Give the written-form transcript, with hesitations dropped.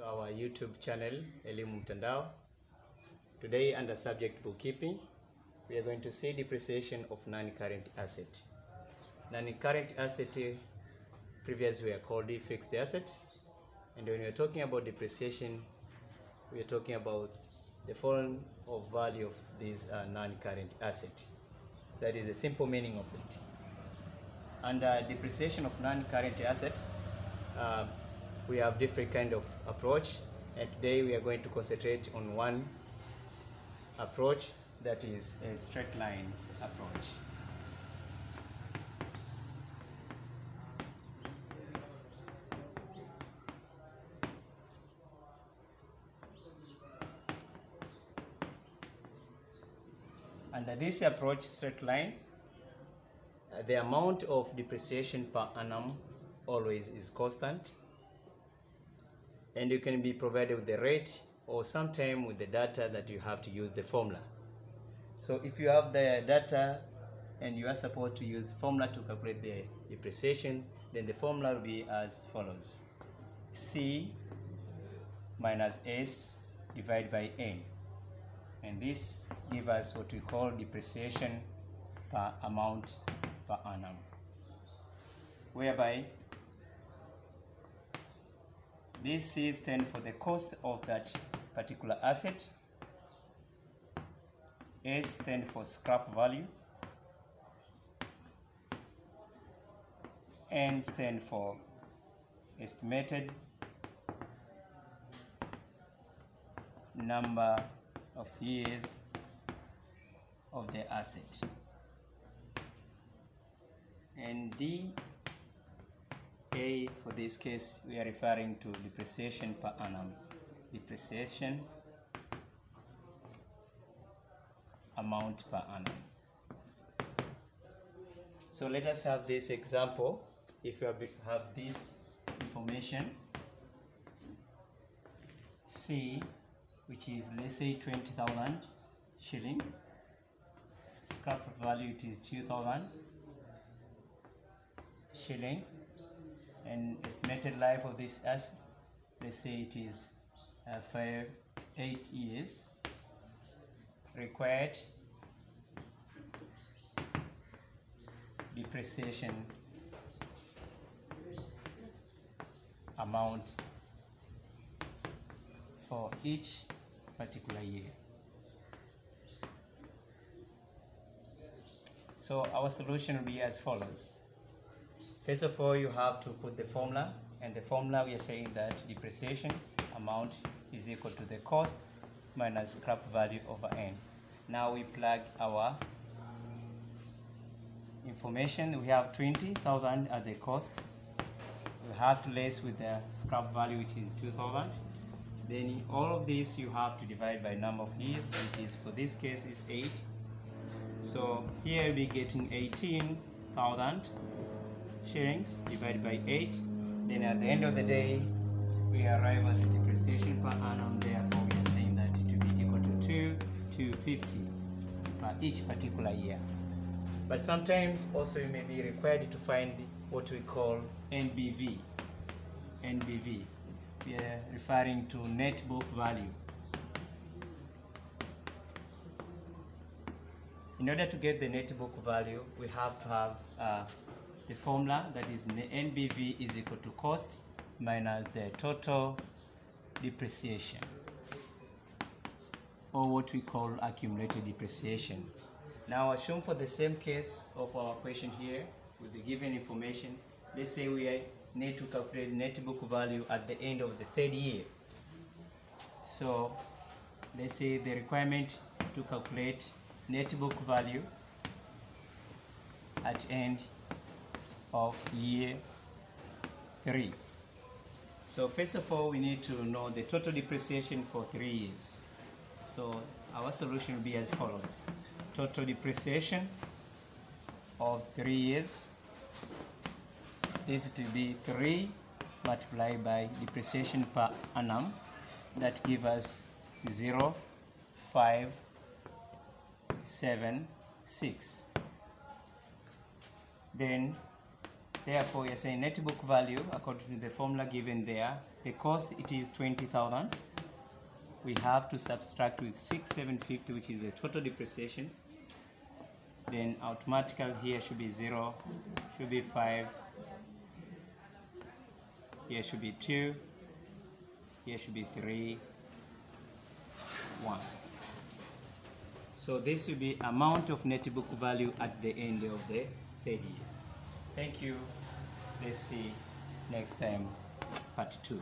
our YouTube channel Elimu Mtandao. Today under subject bookkeeping, we are going to see depreciation of non-current asset. Non-current asset previously were called fixed asset, and when we are talking about depreciation, we are talking about the falling of value of this non-current asset. That is the simple meaning of it. Under depreciation of non-current assets, we have different kind of approach, and today we are going to concentrate on one approach, that is a straight line approach. Under this approach, straight line, the amount of depreciation per annum always is constant, and you can be provided with the rate or sometime with the data that you have to use the formula. So if you have the data and you are supposed to use formula to calculate the depreciation, then the formula will be as follows: C minus S divided by N, and this gives us what we call depreciation per amount per annum, whereby this C stands for the cost of that particular asset, S stands for scrap value, N stands for estimated number of years of the asset, and D, A, for this case we are referring to depreciation per annum, depreciation amount per annum. So let us have this example. If you have this information, C, which is, let's say, 20,000 shilling, scrap value it is 2,000 shillings, and estimated life of this asset, let's say it is 8 years. Required depreciation amount for each particular year. So our solution will be as follows. First of all, you have to put the formula, and the formula we are saying that depreciation amount is equal to the cost minus scrap value over N. Now we plug our information. We have 20,000 at the cost. We have to less with the scrap value, which is 2,000. Then all of this you have to divide by number of years, which is, for this case, is 8. So here we'll be getting 18,000 shillings divided by 8. Then at the end of the day, we arrive at the depreciation per annum. Therefore, we are saying that it will be equal to 2,250 per each particular year. But sometimes also you may be required to find what we call NBV. NBV, we are referring to net book value. In order to get the net book value, we have to have the formula, that is NBV is equal to cost minus the total depreciation, or what we call accumulated depreciation. Now assume for the same case of our question here, with the given information, let's say we need to calculate net book value at the end of the third year. So let's say the requirement to calculate net book value at end of year 3. So first of all, we need to know the total depreciation for 3 years. So our solution will be as follows: total depreciation of 3 years, this will be 3 multiplied by depreciation per annum, that gives us 0,576. Then therefore, we are saying net book value, according to the formula given there, the cost it is 20,000. We have to subtract with 6,750, which is the total depreciation. Then automatically here should be 0, should be 5, here should be 2, here should be 3, 1. So this will be amount of net book value at the end of the third year. Thank you. Let's see next time, part 2.